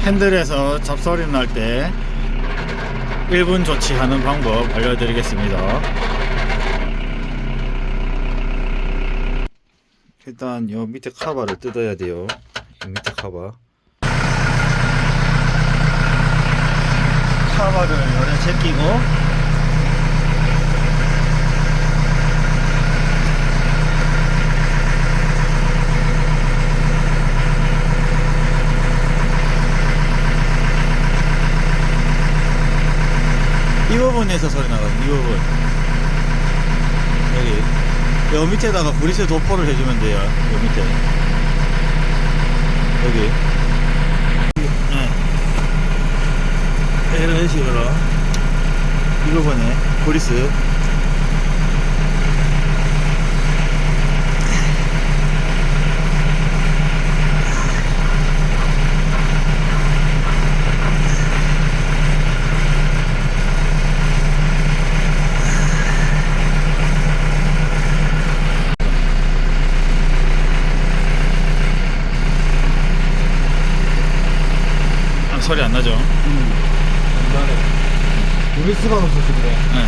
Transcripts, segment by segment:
핸들에서 잡소리 날 때 1분 조치하는 방법 알려드리겠습니다. 일단 요 밑에 카바를 뜯어야 돼요. 이 밑에 카바. 카바를 열에 제끼고 이 부분에서 소리 나거든요. 이 부분. 여기. 요 밑에다가 그리스 도포를 해주면 돼요. 요 밑에. 여기. 네. 이런 식으로. 이 부분에 그리스. 소리 안 나죠? 그리스가 없어서 그래. 네.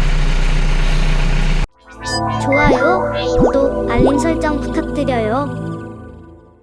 좋아요, 구독, 알림 설정 부탁드려요.